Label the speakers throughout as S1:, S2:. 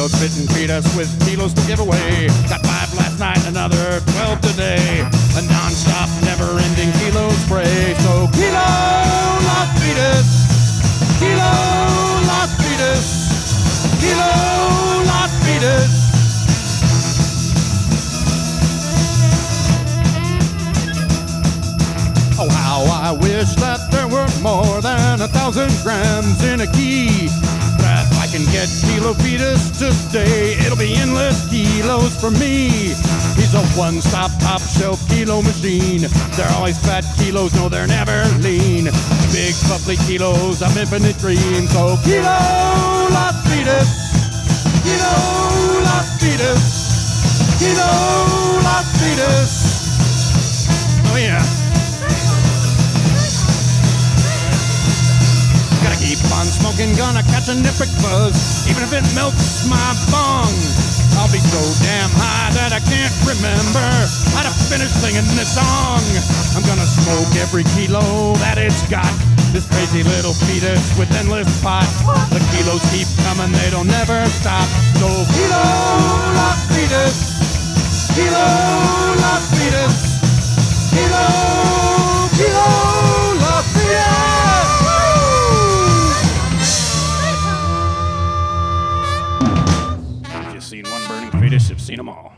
S1: kilos fitting fetus with kilos to give away. Got 5 last night, another 12 today. A non-stop, never-ending kilo spray. So kilo lost fetus, kilo lost fetus, kilo lost fetus. Oh, how I wish that there were more than 1,000 grams in a key. But if I can get kilo fetus to stay, it'll be endless kilos for me. He's a one-stop, top-shelf kilo machine. They're always fat kilos, no, they're never lean. Big, puffly kilos of infinite green. So kilo lost fetus, kilo lost fetus, kilo lost fetus. Oh, yeah. Keep on smoking, gonna catch a nitric buzz, even if it melts my bong. I'll be so damn high that I can't remember how to finish singing this song. I'm gonna smoke every kilo that it's got, this crazy little fetus with endless pot. The kilos keep coming, they don't never stop. So kilo lost fetus, kilo lost fetus, kilo lost fetus. Seen one burning fetus, you've seen them all.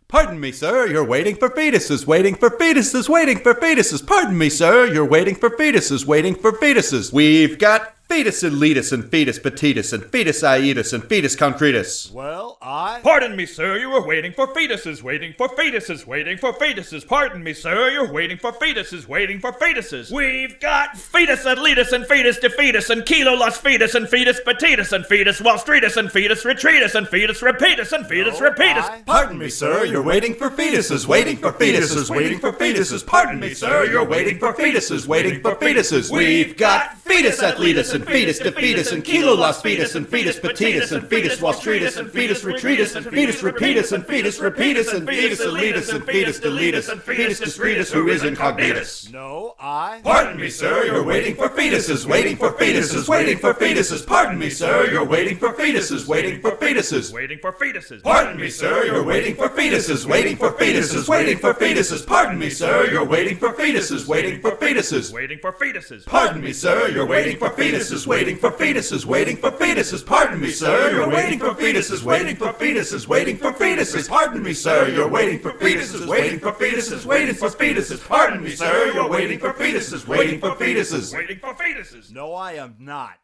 S2: Pardon me, sir, you're waiting for fetuses, waiting for fetuses, waiting for fetuses. Pardon me, sir, you're waiting for fetuses, waiting for fetuses. We've got fetus illetus and fetus petitus and fetus ietus and fetus concretus.
S3: Well, I...
S4: Pardon me, sir, you were waiting for fetuses, waiting for fetuses, waiting for fetuses. Pardon me, sir, you're waiting for fetuses, waiting for fetuses. We've got fetus illetus and fetus defetus and kilo lost fetus and fetus petitus and fetus Wall Streetus and fetus retreatus and fetus repeatus and fetus repeatus.
S2: Pardon me, sir, you're waiting for fetuses, waiting for fetuses, waiting for fetuses. Pardon me, sir, you're waiting for fetuses, waiting for fetuses. We've got fetus athletus and fetus defetus and kilo lost fetus and fetus petitus and fetus Wall Streetus and fetus retreatus and fetus repeatus and fetus repeatus and fetus illetus and fetus deletus and fetus discretus who is incognitus.
S3: No, I...
S2: Pardon me, sir, you're waiting for fetuses, waiting for fetuses, waiting for fetuses. Pardon me, sir, you're waiting for fetuses, waiting for fetuses.
S4: Waiting for fetuses.
S2: Pardon me, sir, you're waiting for fetuses, waiting for fetuses, waiting for fetuses. Pardon me, sir, you're waiting for fetuses, waiting for fetuses.
S4: Waiting for fetuses.
S2: Pardon me, sir, you're waiting for fetuses, waiting for fetuses, waiting for fetuses. Pardon me, sir, you're waiting for fetuses, waiting for fetuses, waiting for fetuses. Pardon me, sir, you're waiting for fetuses, waiting for fetuses, waiting for fetuses. Pardon me, sir, you're waiting for fetuses, waiting for fetuses.
S4: Waiting for fetuses.
S3: No, I am not.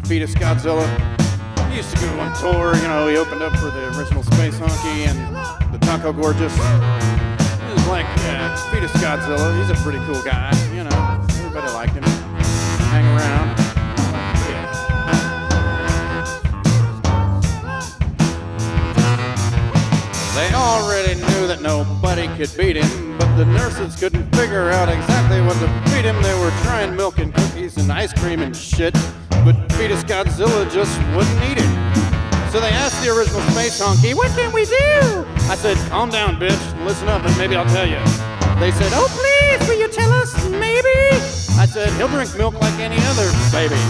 S1: Fetus Godzilla. He used to go on tour, you know, he opened up for the original Space Honky and the Taco Gorgeous. He was like, yeah, Fetus Godzilla, he's a pretty cool guy, you know, everybody liked him. Hang around. Yeah. They already knew that nobody could beat him, but the nurses couldn't figure out exactly what to feed him. They were trying milk and cookies and ice cream and shit, but Fetus Godzilla just wouldn't eat it. So they asked the original Space Honky, "What can we do?" I said, "Calm down, bitch. Listen up and maybe I'll tell you." They said, "Oh, please, will you tell us, maybe?" I said, "He'll drink milk like any other baby."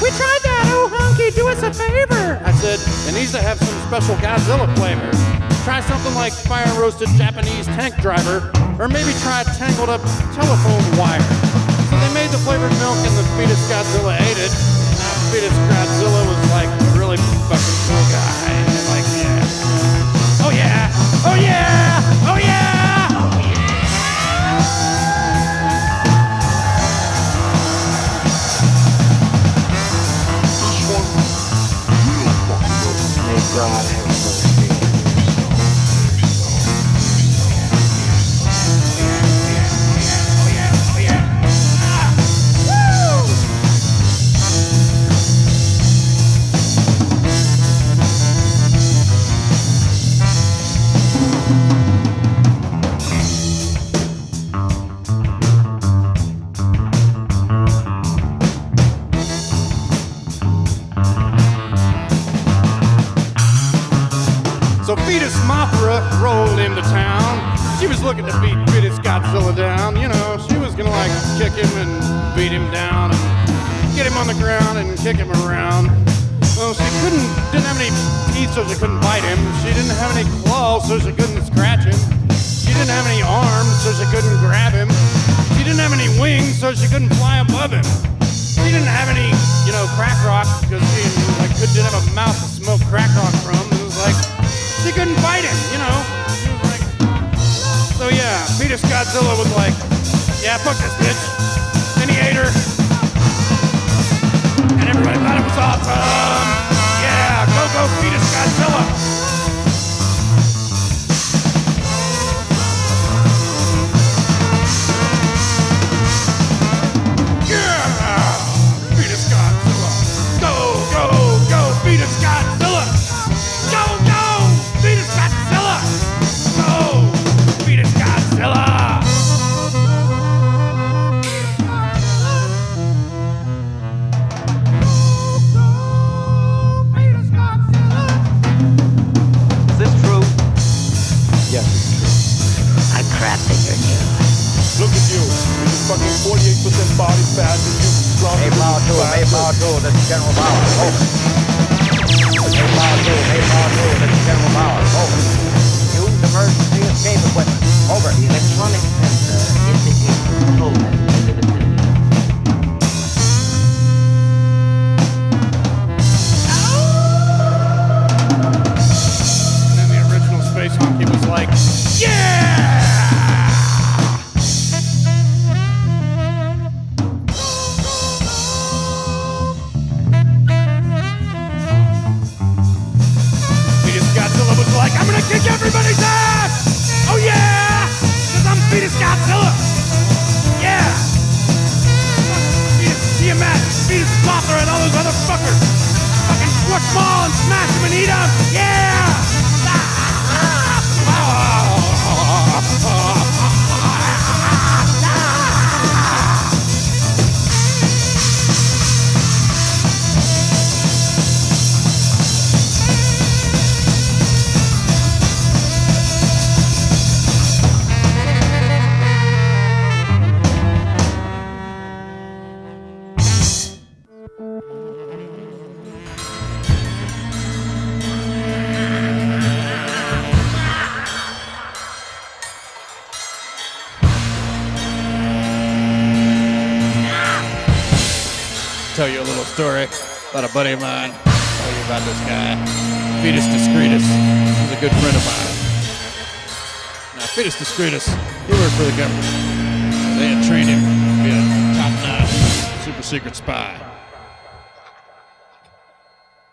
S1: "We tried that. Oh, Honky, do us a favor." I said, "It needs to have some special Godzilla flavor. Try something like fire-roasted Japanese tank driver, or maybe try tangled up telephone wire." So they made the flavored milk and the Fetus Godzilla ate it. Fetus Godzilla was like a really fucking cool guy. And like, yeah. Oh yeah! Oh yeah! Oh yeah! Oh
S5: yeah! May God have mercy.
S1: was looking to beat Fetus Godzilla down. You know, she was gonna like kick him and beat him down and get him on the ground and kick him around. Well, she didn't have any teeth, so she couldn't bite him. She didn't have any claws, so she couldn't scratch him. She didn't have any arms, so she couldn't grab him. She didn't have any wings, so she couldn't fly above him. She didn't have any, crack rock, because she didn't have a mouth to smoke crack rock from. It was like, she couldn't bite him, She was like, so yeah, Fetus Godzilla was like, yeah, fuck this bitch. And he ate her. And everybody thought it was awesome. Yeah, go Fetus Godzilla.
S6: This is General Bauer. Over. This is General Bauer. Over. Use emergency escape equipment. Over.
S5: The electronic sensor indicates controlment in the vicinity.
S1: And then the original Space Monkey was like, yeah! I'm gonna kick everybody's ass! Oh yeah! Cause I'm Fetus Godzilla! Yeah! Fetus Tiamat, Fetus Mothra, and all those other fuckers! Fucking squish them all and smash them and eat them! Yeah! Tell you a little story about a buddy of mine. Tell you about this guy, Fetus Discretus. He's a good friend of mine. Now, Fetus Discretus, he worked for the government. They had trained him to be a top-notch, super secret spy.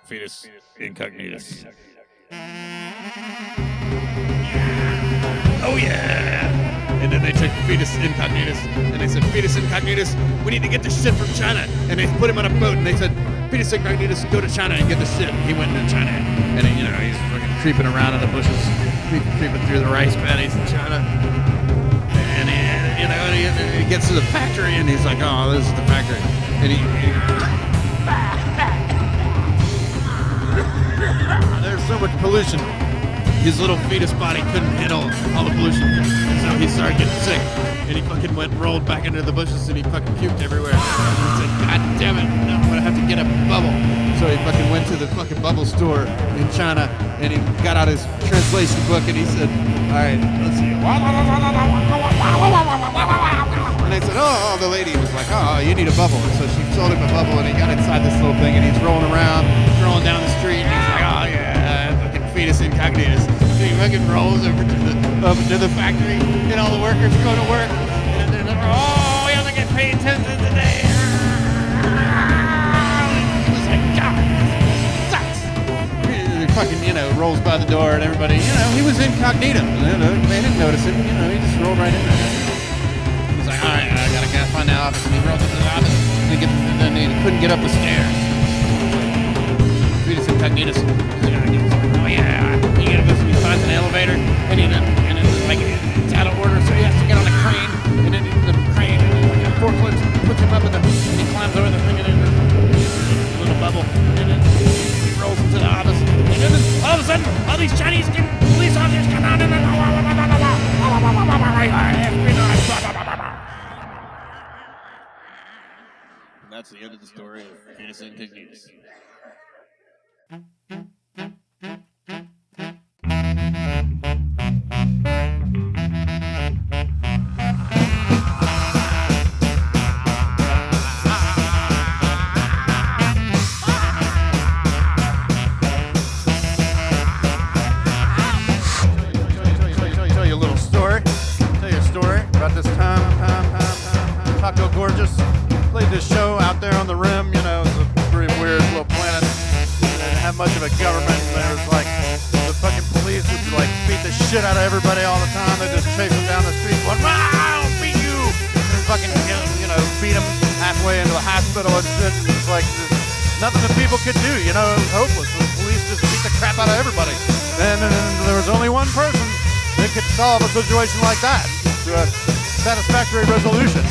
S1: Fetus Incognitus. Oh yeah! And then they took Fetus Incognitus, and they said, Fetus Incognitus, we need to get this shit from China. And they put him on a boat, and they said, Fetus Incognitus, go to China and get the shit. He went to China, and he's fucking creeping around in the bushes, creeping through the rice paddies in China. And he gets to the factory, and he's like, oh, this is the factory. And there's so much pollution. His little fetus body couldn't handle all the pollution, and so he started getting sick, and he fucking went and rolled back into the bushes, and he fucking puked everywhere. And he said, God damn it, I'm gonna have to get a bubble. So he fucking went to the fucking bubble store in China, and he got out his translation book, and he said, all right, let's see. And they said, oh, the lady was like, oh, you need a bubble. And so she sold him a bubble, and he got inside this little thing, and he's rolling around, rolling down the street, and he's like, oh yeah, fucking Fetus Incognitus. So he fucking rolls over to the factory, and all the workers go to work, and they're like, oh, we only get paid 10 cents a day. He was like, God, this sucks. He fucking, rolls by the door, and everybody, he was incognito. They didn't notice it, he just rolled right in there. He's like, all right, I gotta find the office, and he rolled into the office, and then he couldn't get up the stairs. Fetus Incognitus. Oh yeah, he finds an elevator, and it's like it's out of order, so he has to get on a crane, and then the crane, like a forklift, puts him up and he climbs over the thing, and then a little bubble, and then he rolls into the office, and then all of a sudden, all these Chinese police officers come out, and then And that's the end of the story of Fetus and Piggies. Tell you a little story. Tell you a story about this time. Taco Gorgeous played this show out there on the rim. You know, it's a pretty weird little planet. They didn't have much of a government. There was like the fucking police would like beat the shit out of everybody all the time. They just chase them down the street, going, "I'll beat you!" And fucking beat them halfway into the hospital and shit. And it's like there's nothing that people could do. You know, it was hopeless. The police just beat the crap out of everybody. And there was only one person that could solve a situation like that to a satisfactory resolution.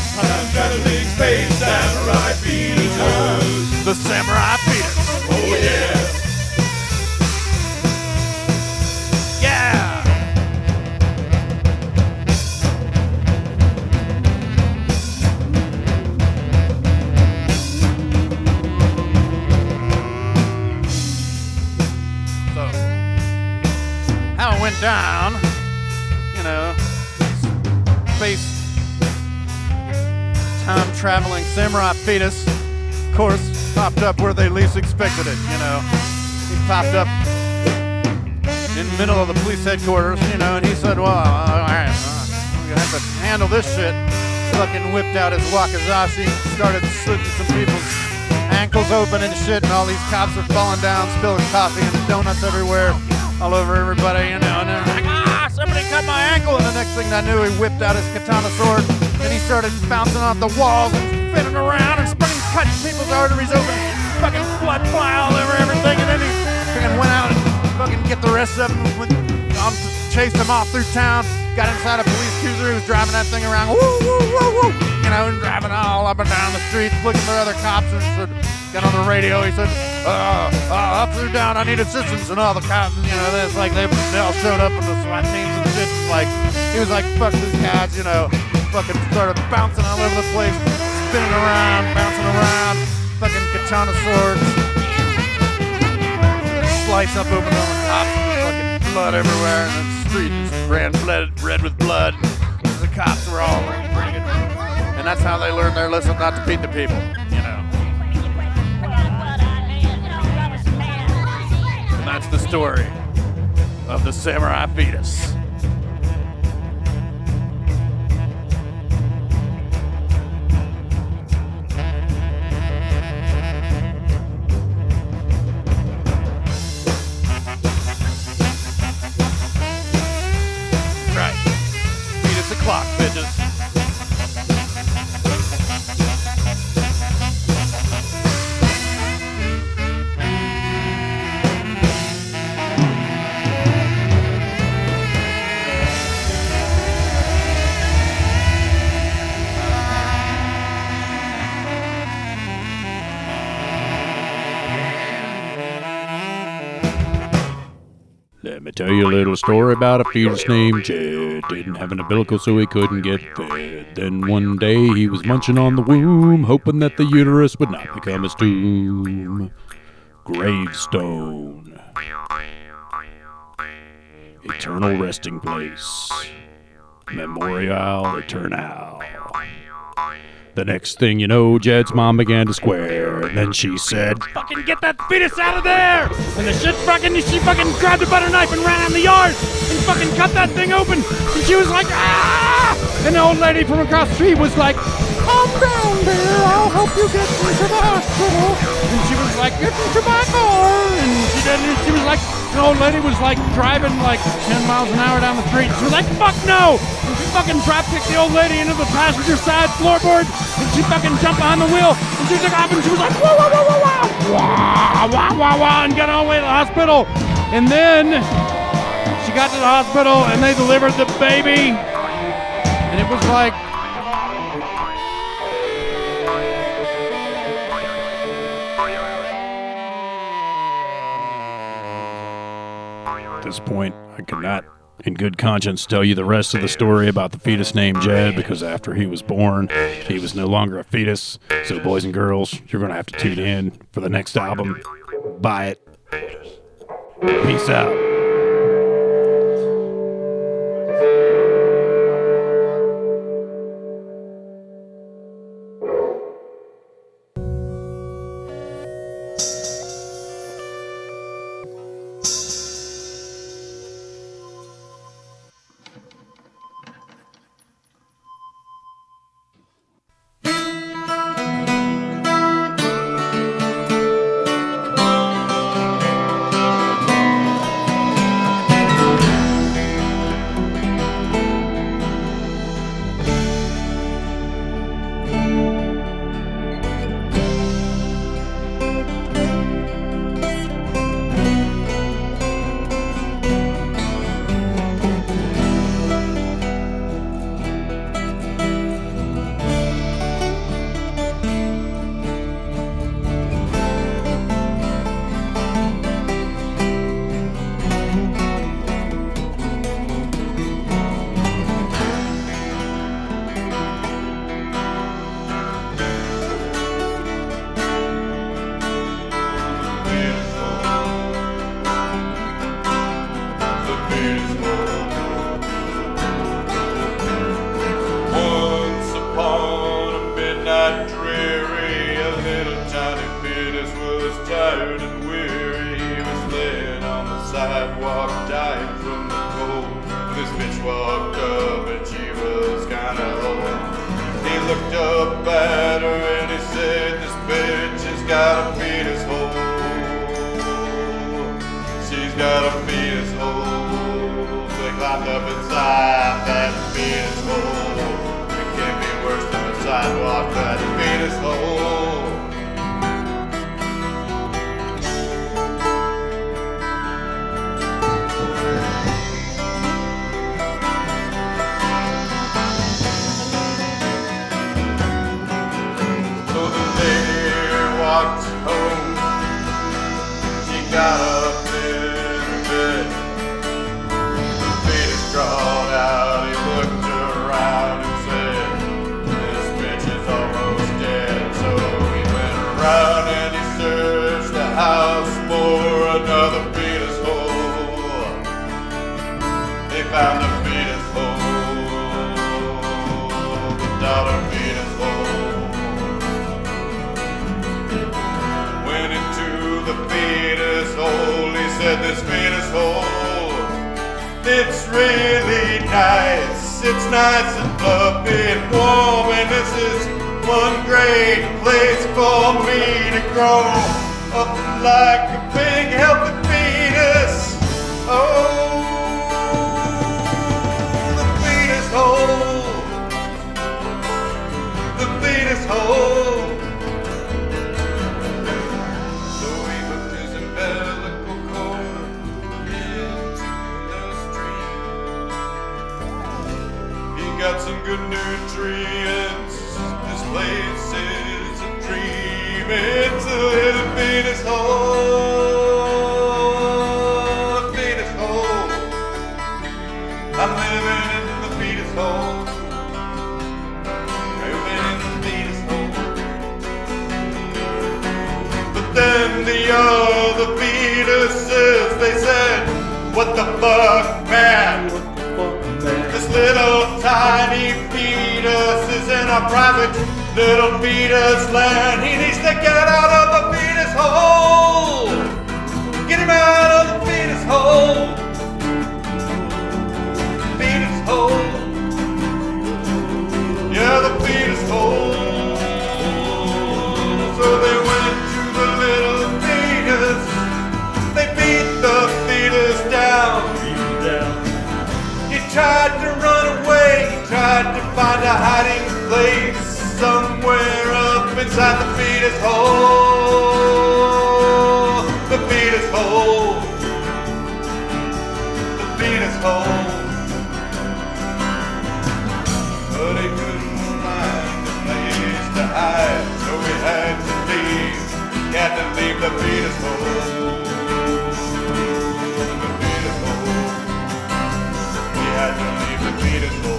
S2: Battling space samurai fetuses.
S1: The Samurai Fetus.
S2: Oh yeah.
S1: Yeah! So, how it went down, space time-traveling Samurai Fetus, of course, popped up where they least expected it, He popped up in the middle of the police headquarters, and he said, well, all right, we have to handle this shit. Fucking whipped out his wakizashi, started slitting some people's ankles open and shit, and all these cops are falling down, spilling coffee and donuts everywhere, all over everybody, and they're like, somebody cut my ankle, and the next thing I knew, he whipped out his katana sword, and he started bouncing off the walls and spinning around and cutting people's arteries open, fucking blood fly all over everything, and then he fucking went out and fucking get the rest of them, chased them off through town, got inside a police cruiser, he was driving that thing around, woo, woo, woo, woo, and driving all up and down the street, looking for other cops, and said, got on the radio, he said, up or down, I need assistance, and all the cops, it's like they all showed up with the SWAT teams and shit, he was like, fuck these guys, fucking started bouncing all over the place, spinning around, bouncing around, fucking katana swords, slice up open on the cops, fucking blood everywhere, and the street just ran red with blood, the cops were all pretty good, and that's how they learned their lesson not to beat the people, And that's the story of the Samurai Fetus. Right. Fetus o'clock, bitches. Let me tell you a little story about a fetus named Jed. Didn't have an umbilical, so he couldn't get fed. Then one day he was munching on the womb, hoping that the uterus would not become his tomb. Gravestone. Eternal resting place. Memorial Eternal. The next thing you know, Jed's mom began to square, and then she said, "Fucking get that fetus out of there!" And she fucking grabbed a butter knife and ran out in the yard and fucking cut that thing open. And she was like, "Ah!" And the old lady from across the street was like, "Calm down, dear. I'll help you get into the hospital." And she was like, "Get into my car." And she did. And she was like, the old lady was like driving like 10 miles an hour down the street. She was like, "Fuck no!" And she fucking drop kicked the old lady into the passenger side floorboard. And she fucking jumped behind the wheel. And she took off and she was like, "Wah, wah, wah, wah, wah, wah, wah, wah, wah," and got all the way to the hospital. And then she got to the hospital and they delivered the baby. And it was like, at this point, I could not in good conscience, tell you the rest of the story about the fetus named Jed, because after he was born, he was no longer a fetus. So, boys and girls, you're going to have to tune in for the next album. Buy it. Peace out.
S2: Once upon a midnight dreary, a little tiny fetus was tired and weary. He was laying on the sidewalk, dying from the cold. This bitch walked up and she was kinda old. He looked up at her and he said, "This bitch has got a fetus hole. She's got a fetus hole." They climbed up inside that fetus hole. It can't be worse than the sidewalk, that fetus hole. So the lady walked home. She got up in bed. The fetus crawled out. He looked around and said, "This bitch is almost dead." So he went around and he searched the house for another fetus hole. They found the fetus hole, the daughter fetus hole. Went into the fetus hole. He said, "This fetus hole, it's really nice. It's nice and fluffy and warm, and this is one great place for me to grow up like a big healthy fetus." Oh, the fetus hole, the fetus hole. So he hooked his umbilical cord into the stream. He got some good nutrients. This place is a dream. It's a little fetus hole, a fetus hole. I'm living in the fetus hole, living in the fetus hole. But then the other fetuses, they said, "What the fuck, man? This little tiny fetus is in a private little fetus land. He needs to get out of the fetus hole. Get him out of the fetus hole. Fetus hole. Yeah, the fetus hole." So they went to the little fetus. They beat the fetus down. He tried to run away. He tried to find a hiding place somewhere up inside the fetus hole. The fetus hole. The fetus hole. But he couldn't find a place to hide, so he had to leave. He had to leave the fetus hole. The fetus hole. fetus hole.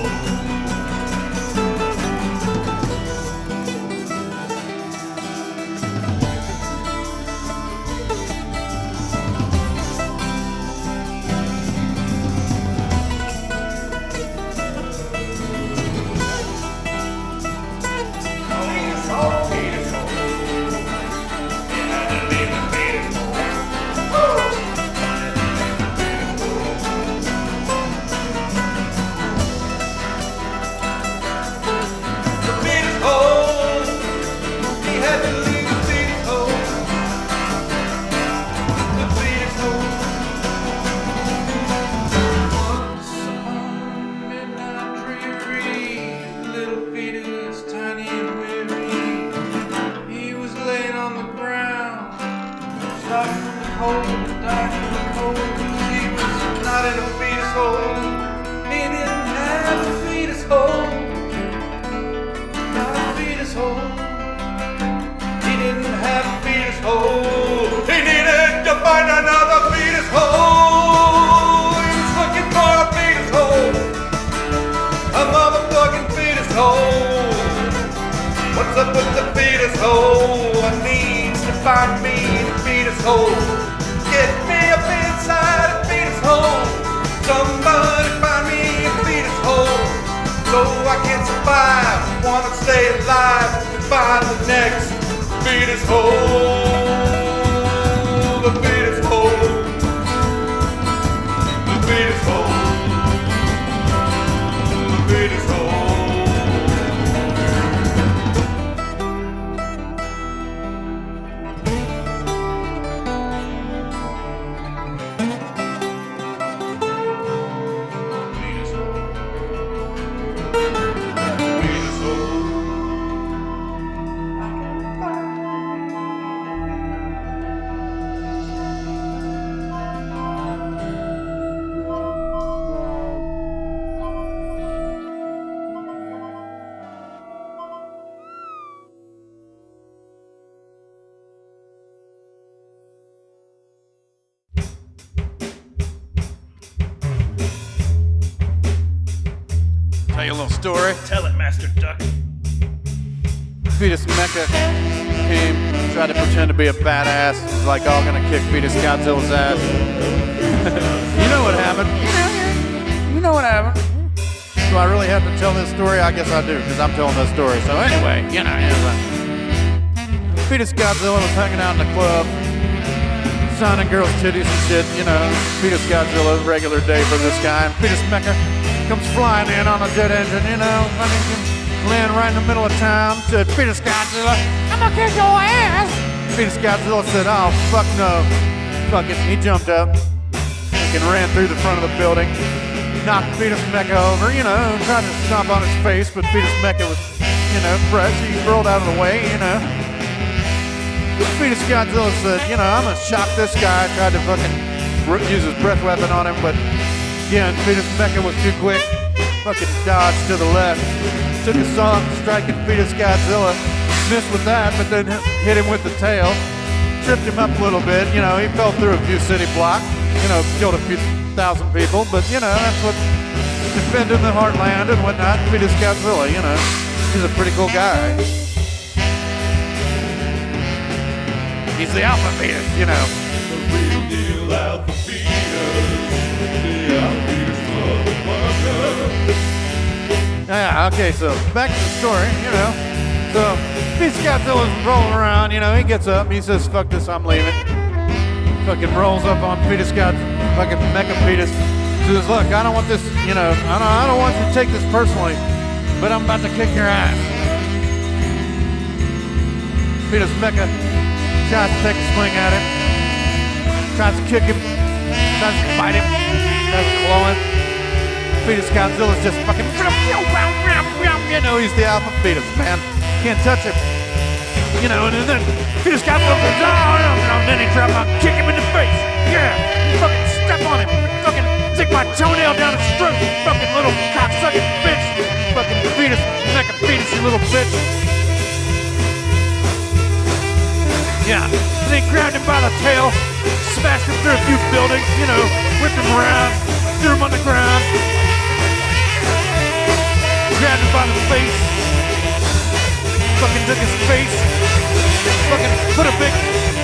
S1: Tell you a little story.
S4: Tell it, Master Duck.
S1: Fetus Mecha came, tried to pretend to be a badass. Was like all gonna kick Fetus Godzilla's ass. You know what happened. You know what happened. Do I really have to tell this story? I guess I do, because I'm telling this story. So anyway, Fetus Godzilla was hanging out in the club, signing girls' titties and shit, Fetus Godzilla, regular day for this guy. And Fetus Mecha comes flying in on a jet engine, land right in the middle of town, said, Fetus Godzilla, I'm gonna kick your ass. Fetus Godzilla said, oh, fuck no. Fuck it. He jumped up, and ran through the front of the building, knocked Fetus Mecha over, tried to stomp on his face, but Fetus Mecha was, fresh. He rolled out of the way, Fetus Godzilla said, I'm gonna shock this guy. Tried to fucking use his breath weapon on him, but again, Fetus Mecha was too quick. Fucking dodged to the left. Took his song, striking Fetus Godzilla. Missed with that, but then hit him with the tail. Tripped him up a little bit. He fell through a few city blocks. Killed a few thousand people. But, that's what defending the heartland and whatnot. Fetus Godzilla, he's a pretty cool guy. He's the alpha fetus,
S2: The real deal alpha fetus. The alpha fetus motherfucker.
S1: Yeah, okay, so back to the story, So, Fetus Godzilla's rolling around, he gets up, he says, fuck this, I'm leaving. Fucking rolls up on Fetus Godzilla, fucking Mecha Fetus. Says, look, I don't want this, I don't want you to take this personally, but I'm about to kick your ass. Fetus Mecha tries to take a swing at him, tries to kick him, tries to bite him, tries to claw him. Fetus Godzilla's just fucking, he's the alpha fetus, man. Can't touch him. And then Fetus Godzilla goes, and then he tries to kick him in the face. Yeah, fucking step on him. Fucking stick my toenail down his throat, you fucking little cocksucking bitch. Fucking fetus, Mecha fetus, you little bitch. Yeah, then he grabbed him by the tail, smashed him through a few buildings, whipped him around, threw him on the ground. by his face. Fucking took his face. Fucking put a big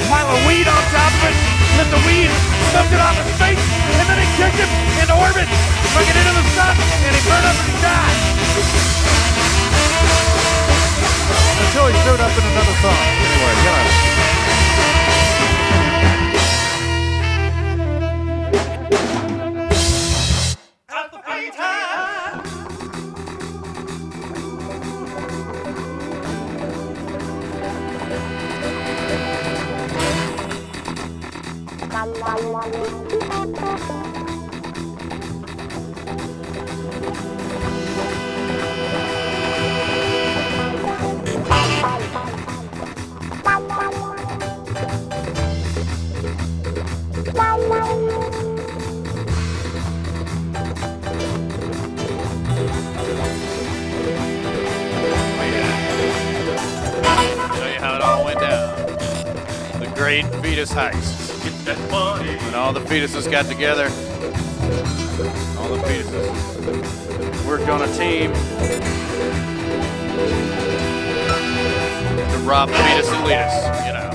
S1: pile of weed on top of it. Lit the weed, smoked it off his face, and then he kicked him into orbit, fucking into the sun, and he burned up and he died. Until he showed up in another song. Anyway, you know. Great fetus heist. Get that money. When all the fetuses got together, all the fetuses worked on a team to rob Fetus Elitist. You know,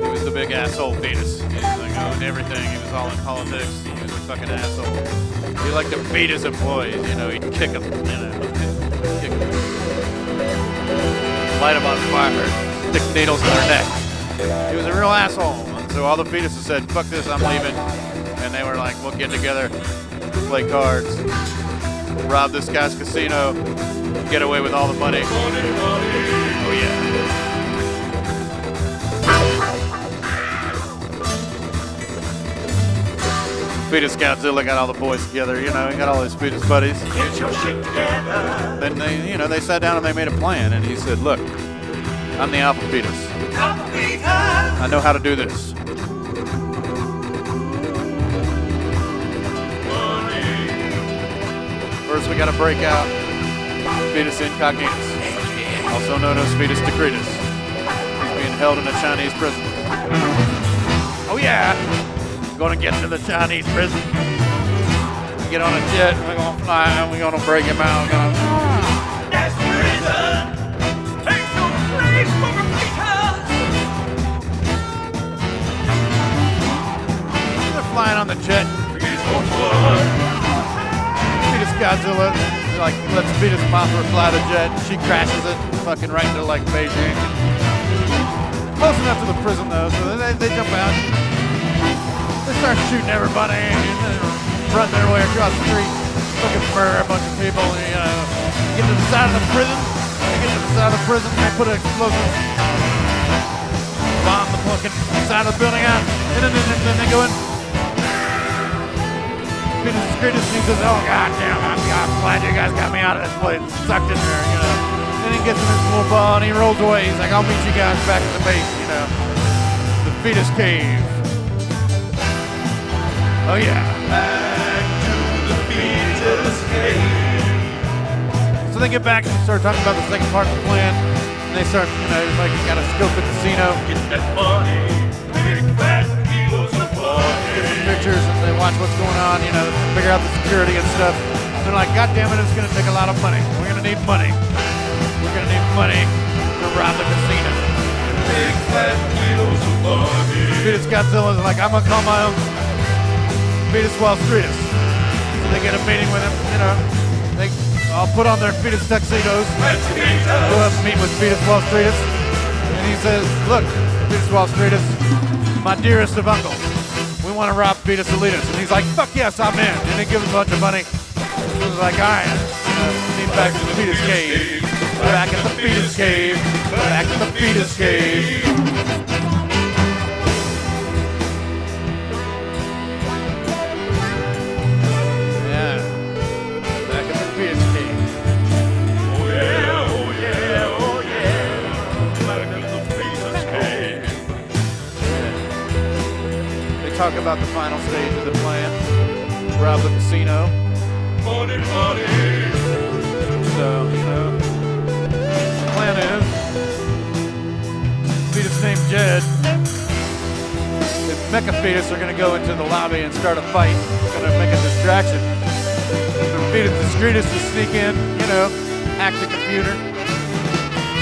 S1: he was the big asshole fetus. He was like owned everything. He was all in politics. He was a fucking asshole. He liked to beat his employees. You know, he'd kick them. You know, kick them. Light them on fire. Stick needles in their neck. He was a real asshole. And so all the fetuses said, fuck this, I'm leaving. And they were like, we'll get together, play cards, rob this guy's casino, get away with all the money. Oh yeah. Fetus Godzilla got all the boys together, you know, he got all his fetus buddies. Get your shit together. Then they, you know, they sat down and they made a plan, and he said, look, I'm the alpha fetus. I know how to do this. First, we gotta break out Fetus Incognitus, also known as Fetus Decretus. He's being held in a Chinese prison. Oh yeah, we're gonna get to the Chinese prison. Get on a jet, we're gonna fly, and we're gonna break him out.
S2: That's prison. Take no place for a
S1: Flying on the jet. Fetus Godzilla, like, lets Fetus Mothra fly the jet. She crashes it, fucking right into, like, Beijing. Close enough to the prison, though, so they jump out. They start shooting everybody and then run their way across the street. Fucking murder a bunch of people, and, you know. Get to the side of the prison. They get to the side of the prison, they put an explosive bomb the fucking side of the building out, and then they go in. Fetus Decretus, and he says, oh god damn, I'm glad you guys got me out of this place. Sucked in there, you know. Then he gets in his little ball and he rolls away. He's like, I'll meet you guys back at the base, you know. The Fetus Cave. Oh yeah.
S2: Back to the Fetus Cave.
S1: So they get back and start talking about the second part of the plan. And they start, you know, like, you gotta scope the casino.
S2: Get that money. Big fat kilos of money.
S1: Get some pictures and they watch what's going on, you know, figure out the security and stuff. They're like, God damn it, it's gonna take a lot of money. We're gonna need money. We're gonna need money to rob the casino.
S2: Big fat kilos of money.
S1: Fetus Godzilla's like, I'm gonna call my own Fetus Wall Streeters. So they get a meeting with him, you know. They all put on their fetus tuxedos. Go up and meet with Fetus Wall Streeters. And he says, look, Fetus Wall Streeters, my dearest of uncles, we want to rob Fetus Elitist. And he's like, fuck yes, I'm in. And they give him a bunch of money. He's like, all right, need back to the Fetus Cave. Back at the Fetus Cave. Back at the Fetus Cave. Yeah. Back at the Fetus Cave.
S2: Oh yeah, oh yeah, oh yeah. Back at the Fetus Cave.
S1: They talk about the final stage of the plan. Rob the casino.
S2: Money, money.
S1: So, you know, the plan is Fetus named Jed and Mecha Fetus are going to go into the lobby and start a fight. Going to make a distraction. So Fetus Discretus to sneak in, you know,
S7: hack the computer,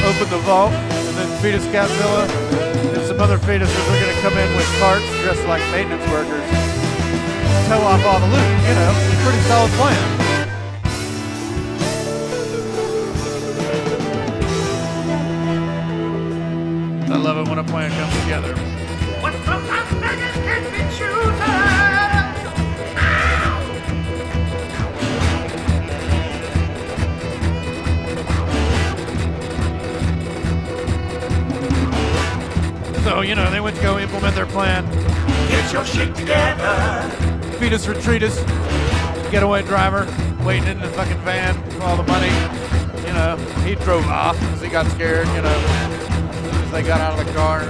S7: open the vault, and then Fetus Godzilla and some other fetuses are going to come in with carts dressed like maintenance workers, tow off all the loot. You know, pretty solid plan. I love it when a plan comes together.
S2: But sometimes beggars can't be choosers.
S7: So, you know, they went to go implement their plan.
S2: Get your shit together.
S7: Fetus Retreatus, getaway driver, waiting in the fucking van for all the money. You know, he drove off because he got scared, you know, as soon as they got out of the car.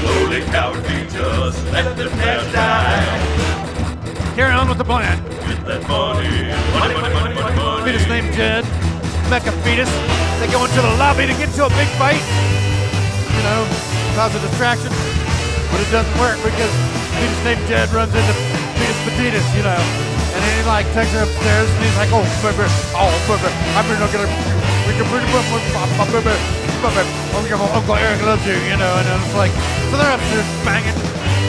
S2: Holy coward fetus, let them never die.
S7: Carry on with the plan.
S2: Get that money. Money, money, money, money, money.
S7: Fetus named Jed, Mecha Fetus. They go into the lobby to get into a big fight. You know, cause a distraction, but it doesn't work because Fetus named Jed runs into Fetus Petitus, you know, and then he like takes her upstairs and he's like, oh baby, I'm not gonna, we can bring up my baby, Uncle Eric loves you, you know, and then it's like, so they're upstairs banging,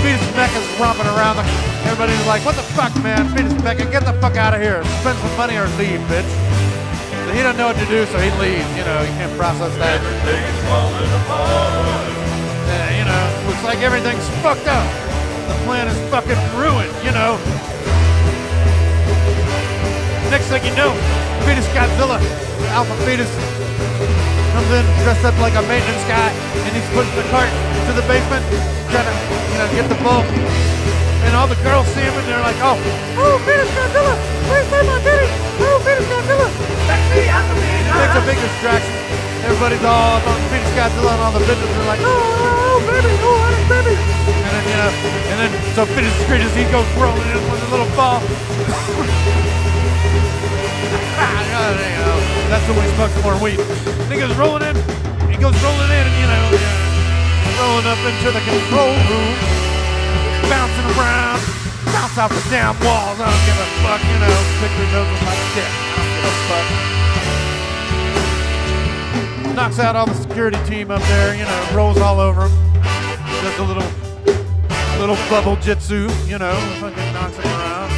S7: Fetus Mecha's romping around, everybody's like, what the fuck, man, Fetus Mecha, get the fuck out of here, spend some money or leave, bitch. But he doesn't know what to do, so he leaves, you know, he can't process that.
S2: Everything's falling apart.
S7: You know, looks like everything's fucked up. The plan is fucking ruined, you know. Next thing you know, Fetus Godzilla, Alpha Fetus, comes in dressed up like a maintenance guy, and he's putting the cart to the basement, trying to, you know, get the bulk. And all the girls see him, and they're like, oh, Fetus Godzilla, please save my baby. Oh, Fetus Godzilla. Makes a big distraction. Everybody's all up on Fetus Godzilla, and all the bitches are like, oh, baby, oh, honey, baby. And then, you know, so Fetus screeches, he goes rolling in with a little ball. You know, that's when we smoke some more weed. And he goes rolling in, and you know, rolling up into the control room, bouncing around, bounce off the damn walls. I don't give a fuck, you know, pick their nose with my dick. I don't give a fuck. Knocks out all the security team up there, you know, rolls all over him. Does a little bubble jitsu, you know, fucking knocks him around,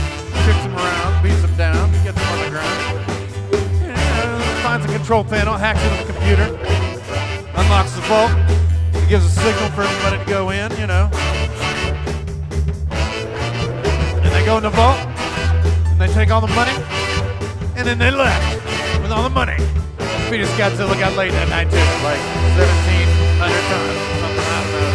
S7: kicks him around, beats him down, gets him on the ground. You know, finds a control panel, hacks into the computer, unlocks the vault, gives a signal for everybody to go in, you know. And they go in the vault, and they take all the money, and then they left with all the money. Fetus Godzilla got laid that night too, like 1,700 times. Something, I don't know.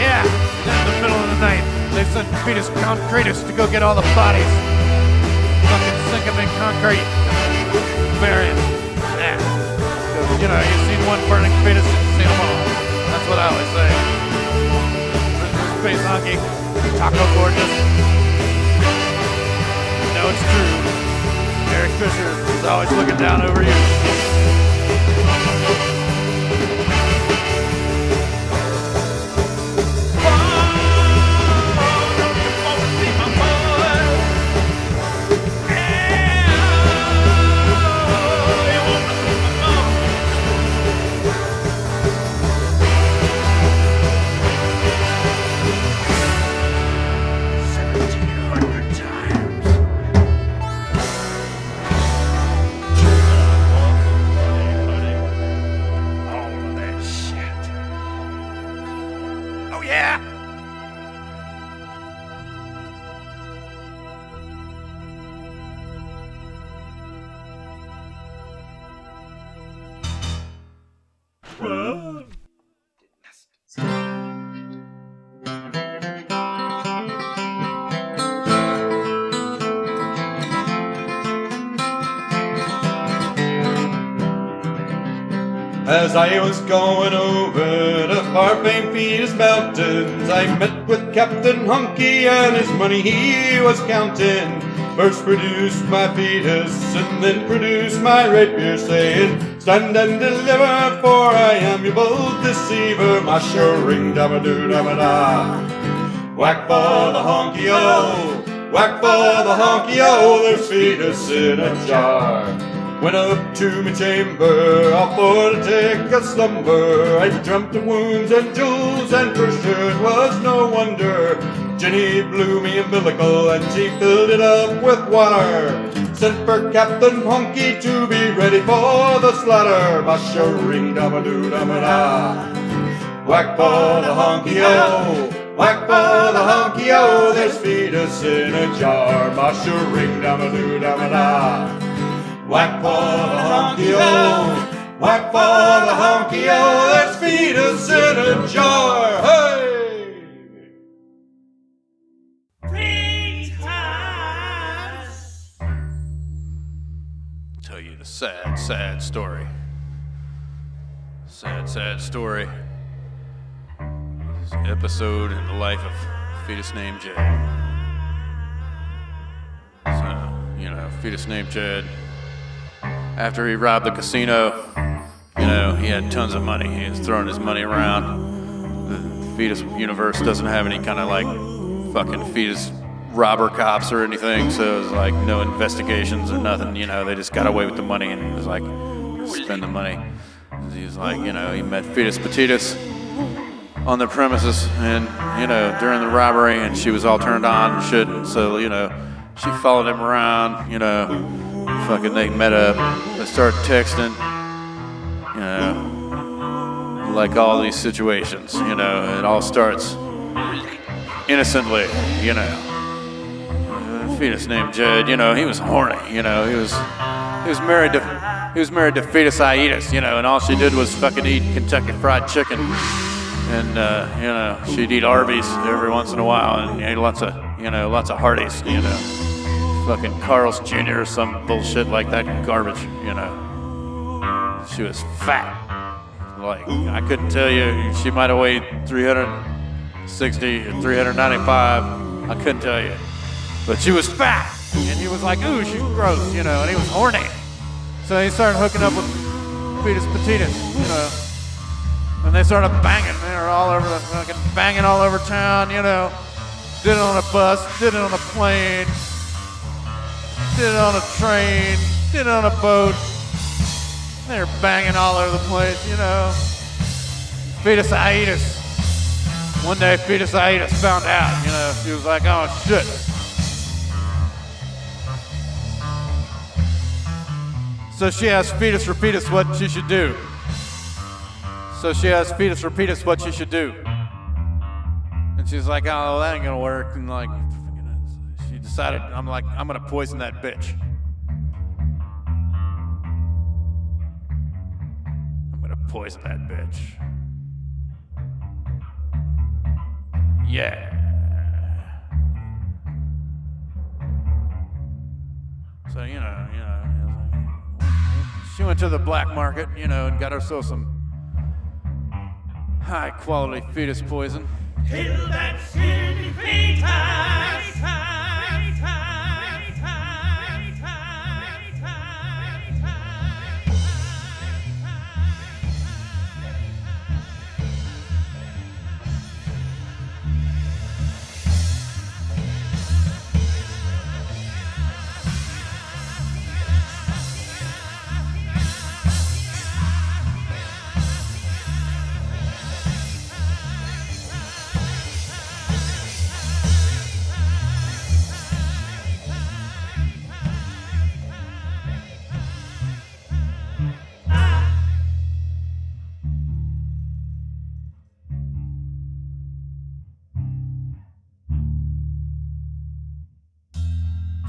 S7: Yeah, in the middle of the night, they sent Fetus Concretus to go get all the bodies. Fucking sink them in concrete. Bury him. Yeah. You know, you've seen one burning fetus, you've seen them all. That's what I always say. Space hockey, Taco Gorgeous. You know it's true. Eric Fisher is always looking down over you.
S1: As I was going over the far-famed Fetus Mountains, I met with Captain Hunky and his money he was counting. First produced my fetus and then produced my rapier, saying, Stand and deliver, for I am your bold deceiver. Mushering dabba-doo dabba-da. Whack for the honky-o, whack for the honky-o, there's fetus in a jar. Went up to my chamber, all for to take a slumber. I dreamt of wounds and jewels, and for sure it was no wonder. Jenny blew me umbilical, and she filled it up with water. Sent for Captain Honky to be ready for the slaughter. Mushering dabba-doo dabba-da. Whack for the honky-o, whack for the honky-o, there's fetus in a jar. Mushering dabba-doo dabba-da. Whack for the honky-o, whack for the honky-o, there's fetus in a jar. Hey! Tell you the sad, sad story. Sad, sad story. This episode in the life of a fetus named Jed. So, you know, fetus named Jed. After he robbed the casino, you know, he had tons of money. He was throwing his money around. The fetus universe doesn't have any kind of like fucking fetus robber cops or anything, so it was like no investigations or nothing, you know, they just got away with the money and it was like, spend the money. He was like, you know, he met Fetus Petitus on the premises and, you know, during the robbery, and she was all turned on and shit, so, you know, she followed him around, you know, fucking they met up, they started texting, you know, like all these situations, you know, it all starts innocently, you know. Fetus named Jed, you know, he was horny, you know, he was married to Fetus-itis, you know, and all she did was fucking eat Kentucky Fried Chicken, and you know, she'd eat Arby's every once in a while, and ate lots of Hardee's, you know, fucking Carl's Jr. or some bullshit like that garbage, you know. She was fat, like I couldn't tell you, she might have weighed 360 or 395, I couldn't tell you. But she was fat, and he was like, ooh, she's gross, you know, and he was horny. So he started hooking up with Fetus Petitus, you know. And they started banging. They were all over fucking banging all over town, you know. Did it on a bus, did it on a plane, did it on a train, did it on a boat. They were banging all over the place, you know. Fetus-itis. One day Fetus-itis found out, you know. She was like, oh, shit. So she asked Fetus Repetus what she should do. And she's like, oh, that ain't gonna work. And like, she decided, I'm gonna poison that bitch. I'm gonna poison that bitch. Yeah. So, you know, she went to the black market, you know, and got herself some high-quality fetus poison.
S8: Kill that silly fetus!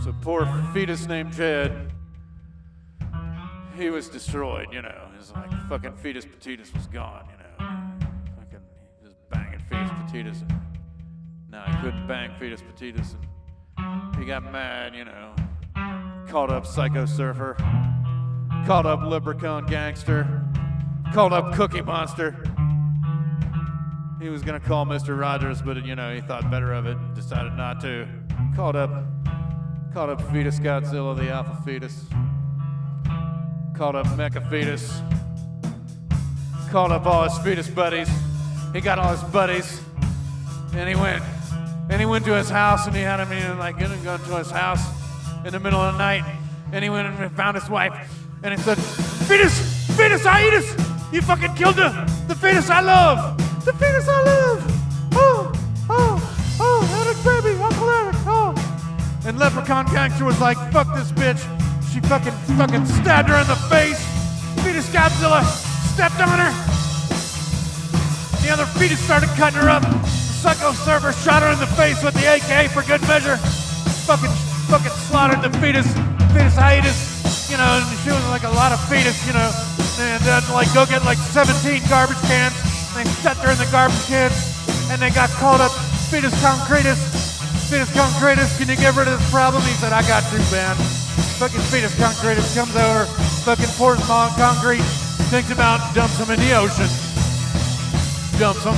S1: So poor fetus named Jed, he was destroyed, you know. It's like fucking Fetus Petitus was gone, you know. Fucking just banging Fetus Petitus, and now he couldn't bang Fetus Petitus, and he got mad, you know. Called up Psycho Surfer, called up Leprechaun Gangster, called up Cookie Monster. He was gonna call Mr. Rogers, but you know, he thought better of it and decided not to. Called up Fetus Godzilla, the alpha fetus.
S7: called up Mecha Fetus. Called up all his fetus buddies. He got all his buddies, and he went to his house, and he had him go to his house in the middle of the night, and he went and found his wife, and he said, Fetus, hiatus, you fucking killed the fetus I love, the fetus I love. Eric, baby, Uncle Eric, oh. And Leprechaun Gangster was like, fuck this bitch. She fucking stabbed her in the face. Fetus Godzilla stepped on her. The other fetus started cutting her up. The Psycho Surfer shot her in the face with the AK for good measure. Fucking slaughtered the fetus hiatus. You know, and she was like a lot of fetus, you know. And then go get 17 garbage cans. And they set her in the garbage cans. And they got called up Fetus Concretus. Fetus Concretus, can you get rid of this problem? He said, I got you, man. Fucking Fetus Concretus comes over, fucking pours them on concrete, thinks about, dumps them in the ocean. Dumps them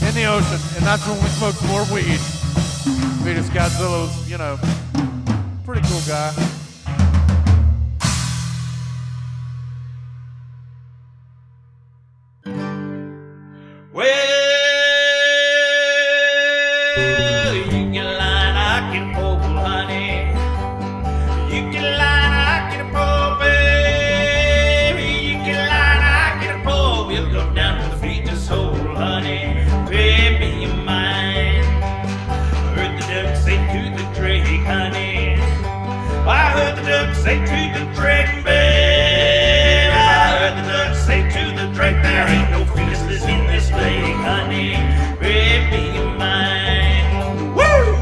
S7: in the ocean, and that's when we smoke some more weed. Fetus Godzilla's, you know, pretty cool guy.
S8: Say to the drake, babe. I heard the duck say to the drake, there ain't no fetuses in this lake, honey. Baby, you're mine. Woo!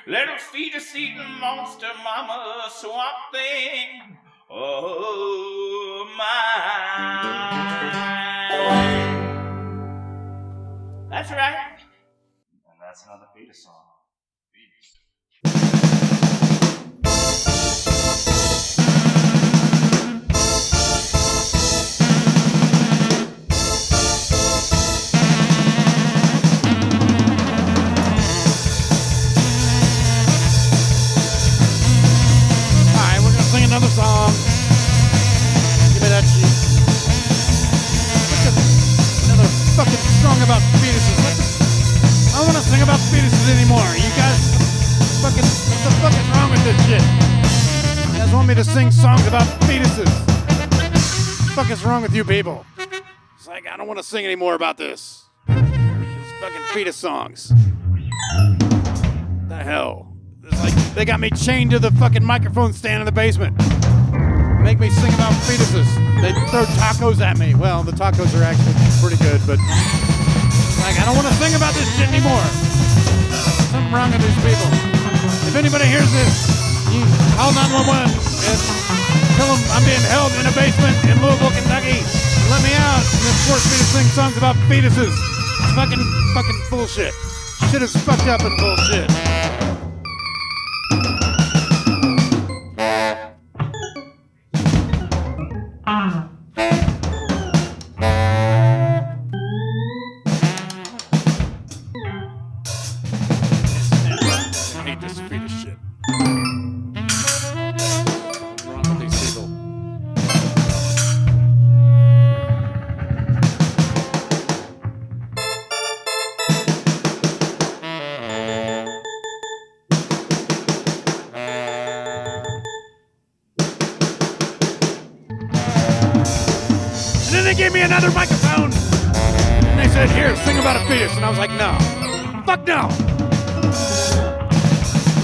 S8: Little fetus-eating monster mama swamp thing. Oh, my. That's right. And that's another fetus song. Fetus.
S1: Another song. Give me that shit. Another fucking song about fetuses. I don't want to sing about fetuses anymore. You guys what the fuck is wrong with this shit? You guys want me to sing songs about fetuses? What the fuck is wrong with you people? It's like, I don't want to sing anymore about this. These fucking fetus songs. What the hell? It's like they got me chained to the fucking microphone stand in the basement. Make me sing about fetuses. They throw tacos at me. Well, the tacos are actually pretty good, but like I don't want to sing about this shit anymore. Something wrong with these people. If anybody hears this, you call 911 and tell them I'm being held in a basement in Louisville, Kentucky. Let me out and then force me to sing songs about fetuses. It's fucking bullshit. Shit is fucked up and bullshit. I hate this fetus shit. What's wrong with these people?
S7: gave me another microphone. And they said, here, sing about a fetus. And I was like, no. Fuck no.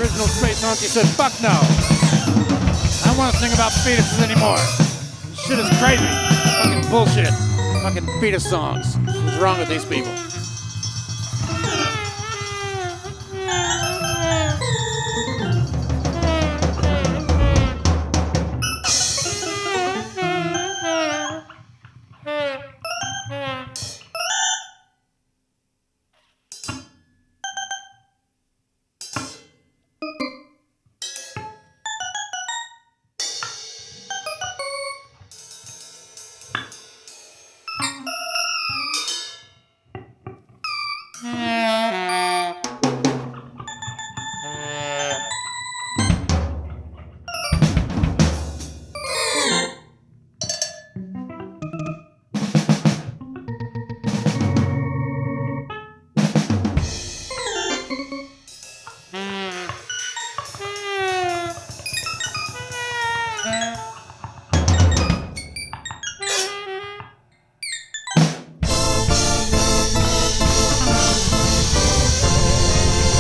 S7: Original Space Monkey said, fuck no. I don't want to sing about fetuses anymore. This shit is crazy. Fucking bullshit. Fucking fetus songs. What's wrong with these people?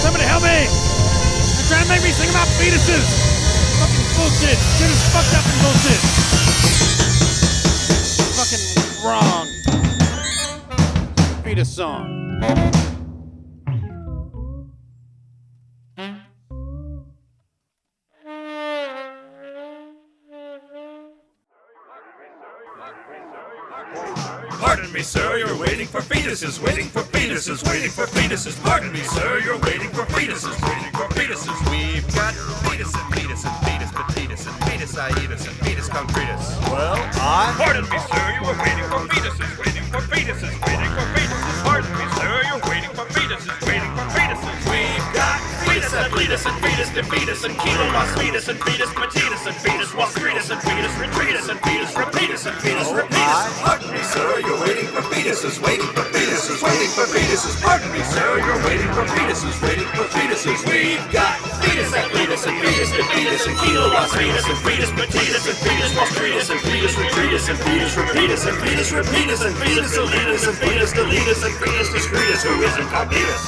S7: Somebody help me! They're trying to make me sing about fetuses! Fucking bullshit! Shit is fucked up and bullshit! Fucking wrong. Fetus song.
S2: Pardon me, sir, you're waiting for fetuses, waiting for fetuses, waiting for fetuses. Pardon me, sir, you're waiting for fetuses, waiting for fetuses. We've got fetus and fetus and fetus petitus and fetus iitus and fetus concretus.
S3: Well, I...
S4: Pardon me, sir, you were waiting for fetuses, waiting for fetuses, waiting for fetuses. Pardon me, sir, you're waiting for fetuses, waiting for fetuses.
S2: We've got fetus and fetus and fetus to fetus and kilo lost fetus and fetus petitus and fetus wastritus and fetus retreatus and fetus repeatus and fetus repeatus. Pardon me, sir, you're waiting for fetuses, waiting for fetuses, waiting for fetuses. Pardon me, sir, you're waiting for fetuses, waiting for fetuses. We've got fetus and fetus and fetus to fetus and kilo lost fetus and fetus petitus and fetus wastritus and fetus retreatus and fetus repeatus and fetus repeatus and fetus deletus and fetus deletus and fetus discretus who is incognitus.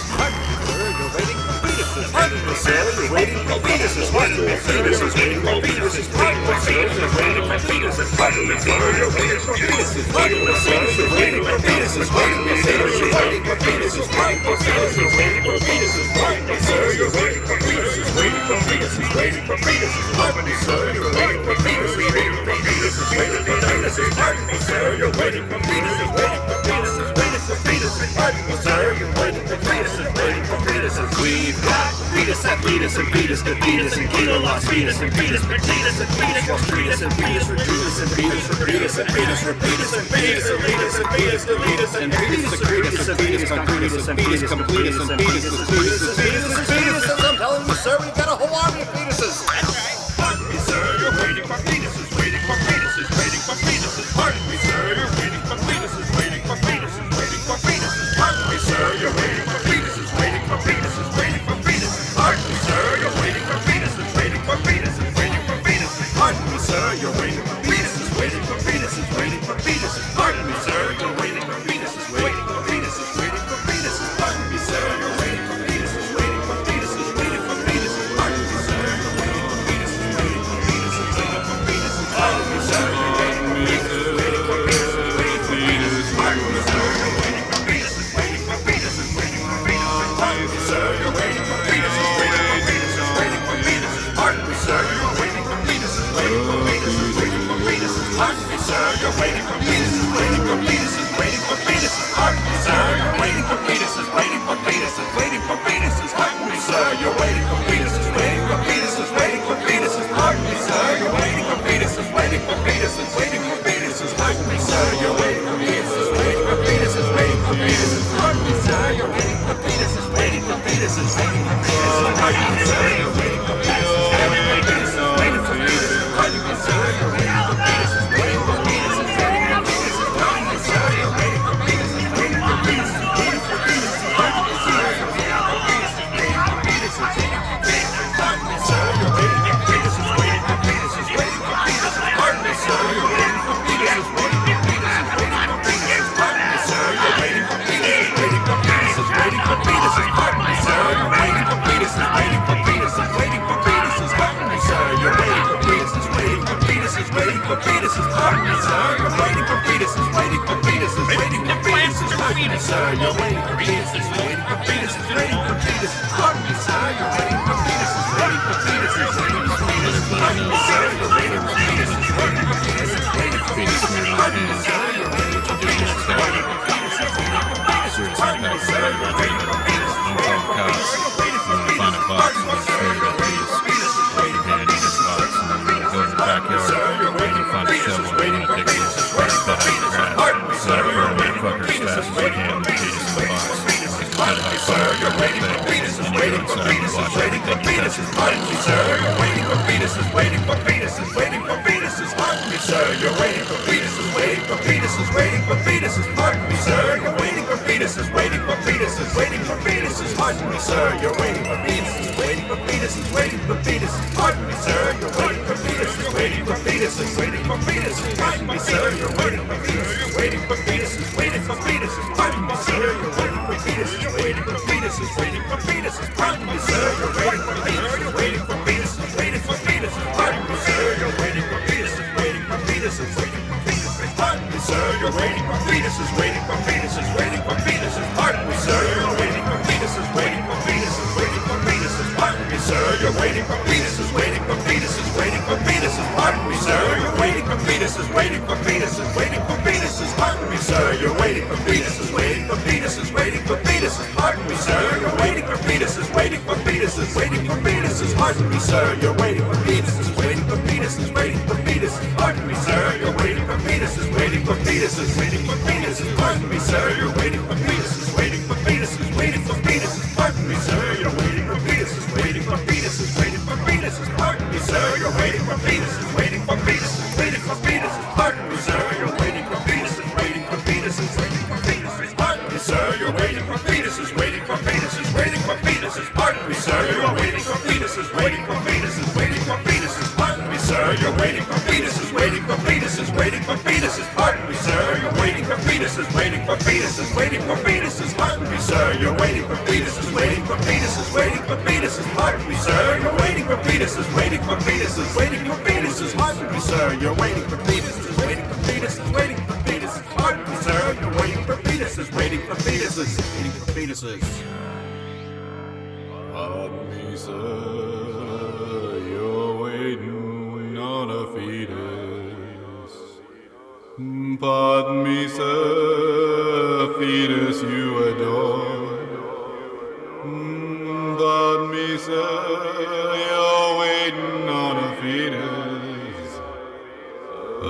S2: Pardon me, sir, you're waiting for fetuses. Pardon me, sir, you're waiting for fetuses. Pardon me, sir, you're waiting for fetuses. Pardon me, sir, you're waiting for fetuses. Pardon me, sir, you're waiting for fetuses. Pardon me, sir, you're waiting for fetuses. Pardon me, sir, you're waiting for fetuses. Pardon me, sir, you're waiting for fetuses. Waiting for fetuses. Waiting for fetuses. Pardon me, sir, you're waiting for fetuses. Waiting for fetuses. Waiting for fetuses. Pardon me, sir, you're waiting for fetuses. Waiting for fetuses. Waiting for fetuses. Pardon me, sir, you're waiting for fetuses. Waiting for fetuses. We've got fetus and fetus and fetus to fetus and kilo lost fetus and fetus petitus and fetus wastritus and fetus retreatus and fetus repeatus and fetus repeatus and fetus deletus and fetus deletus and fetus secretus and fetus concretus and fetus completus and fetus fetuses. I'm telling you, sir, we've got a whole army of fetuses. That's right. Pardon me, sir, you're waiting for fetuses, waiting for fetuses, waiting for fetuses. Pardon me, sir, you're waiting for fetuses, waiting for fetuses, waiting for fetuses. Pardon me, sir, you're waiting for fetuses, waiting for fetuses, waiting for fetuses. Pardon me, sir, you're waiting for fetuses, waiting for fetuses, waiting for fetuses. Pardon me, sir, you're waiting for fetuses, waiting for fetuses, waiting for fetuses. Pardon me, sir, you're waiting for fetuses, waiting for fetuses, waiting for fetuses. Pardon me, sir, you're waiting for fetuses, waiting for fetuses, waiting for fetuses. Pardon me, sir, you're waiting for fetuses, waiting for fetuses, waiting for fetuses. Pardon me, sir, you're waiting for fetuses, waiting for fetuses, waiting for fetuses. Pardon me, sir, you're waiting for fetuses, waiting for fetuses, waiting for fetuses. Pardon me, sir, you're waiting for fetuses, waiting for fetuses, waiting for fetuses. Pardon me, sir, you're waiting for fetuses, waiting for fetuses, waiting for fetuses. Pardon me, sir, you're waiting for fetuses, waiting for fetuses, waiting for fetuses. Pardon me, sir, you're waiting for fetuses, waiting for fetuses, waiting for fetuses. Pardon me, sir, you're waiting for fetuses, waiting for fetuses, waiting for fetuses. Pardon me, sir, you're waiting for fetuses, waiting for fetuses, waiting for fetuses. Pardon me, sir, you're waiting for fetuses, waiting for fetuses, waiting for fetuses. Pardon me, sir, you're waiting for fetuses, waiting for fetuses, waiting for fetuses. Pardon me, sir, you're waiting for fetuses, waiting for fetuses, waiting for fetuses. Pardon me, sir, you're waiting for fetuses, waiting for fetuses, waiting for fetuses. Pardon me, sir, you're waiting for fetuses, waiting for fetuses, waiting for fetuses. Pardon me, sir, you're waiting for fetuses, waiting for fetuses, waiting for fetuses. Pardon me, sir, you're waiting for fetuses, waiting for fetuses, waiting for fetuses. Pardon me, sir, you're waiting for fetuses, waiting for fetuses, waiting for you're waiting for fetuses, waiting for fetuses, waiting for fetuses. Pardon me, sir, you're waiting for fetuses, waiting for fetuses, waiting for fetuses. Pardon me, sir, you're waiting for fetuses, waiting for fetuses, waiting for fetuses. Pardon me, sir, you're waiting for fetuses, waiting for fetuses, waiting for fetuses. Pardon me, sir, you're waiting for fetuses, waiting for fetuses, waiting for fetuses. Pardon me, sir, you're waiting for fetuses, waiting for fetuses,
S9: Go in the backyard,
S2: you're waiting for
S9: find a
S2: fetuses,
S9: shovel,
S2: waiting for fetuses, waiting for fetuses. Pardon me, sir, you're waiting for fetuses, waiting for fetuses, waiting for fetuses. Pardon me, sir, you're waiting for fetuses, waiting for fetuses, waiting for fetuses. Pardon me, sir, you're waiting for fetuses, waiting for fetuses, waiting for fetuses. Pardon me, sir, you're waiting for fetuses, waiting for fetuses, waiting for fetuses. Pardon me, sir, you're waiting for fetuses, waiting for fetuses, waiting for fetuses. Pardon me, sir, you're waiting for fetuses, waiting for fetuses, waiting for fetuses. Pardon me, sir, you're waiting for fetuses, waiting for fetuses, waiting for fetuses. Pardon me, sir, you're waiting for fetuses, waiting for fetuses, waiting for fetuses. Pardon me, sir, you're waiting for fetuses, waiting for fetuses, waiting for fetuses. Pardon me, sir, you're waiting for fetuses, waiting for fetuses, waiting for fetuses. Pardon me, sir, you're waiting for fetuses, waiting for fetuses, waiting for fetuses. Pardon me, sir, you're waiting for fetuses, waiting for fetuses, waiting for fetuses. Pardon me, sir, you're waiting for fetuses, waiting for fetuses, waiting for fetuses. Pardon me, sir, you're waiting for fetuses, waiting for fetuses, waiting for fetuses. Pardon me, sir, you're waiting for fetuses, waiting for fetuses, waiting for fetuses. Pardon me, sir, you're waiting for fetuses, waiting for fetuses, waiting for fetuses. Pardon me, sir, you're waiting for fetuses, waiting for fetuses, waiting for fetuses. Pardon me, sir, you're waiting for fetuses, waiting for fetuses, waiting for fetuses. Pardon me, sir, you're waiting for fetuses, waiting for fetuses, waiting for fetuses. Pardon me, sir, you're waiting for fetuses, waiting for fetuses, waiting for fetuses. Pardon me, sir, you're waiting for fetuses, waiting for fetuses, waiting for fetuses. Pardon me, sir, you're waiting for fetuses, waiting for fetuses, waiting for fetuses. Pardon me, sir, you're waiting for fetuses, waiting for fetuses, waiting for fetuses. Pardon me, sir, you're waiting for fetuses, waiting for fetuses, waiting for fetuses. Pardon me, sir, you're waiting for fetuses, waiting for fetuses, waiting for fetuses. Pardon me, sir, you're waiting for fetuses, waiting for fetuses, waiting for fetuses. Pardon me, sir, you're waiting for fetuses, waiting for fetuses, waiting for fetuses. Pardon me, sir, you're waiting for fetuses, waiting for fetuses, waiting for fetuses. Pardon me, sir, you're waiting for fetuses, waiting for fetuses, waiting for fetuses. Pardon me, sir, you're waiting for fetuses, waiting for fetuses, waiting for fetuses. Pardon me, sir, you're waiting for fetuses, waiting for fetuses, waiting for fetuses.
S1: Pardon me, sir, you're waiting on a fetus. Pardon me, sir, fetus you adore. Pardon me, sir, you're waiting on a fetus. A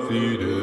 S1: fetus.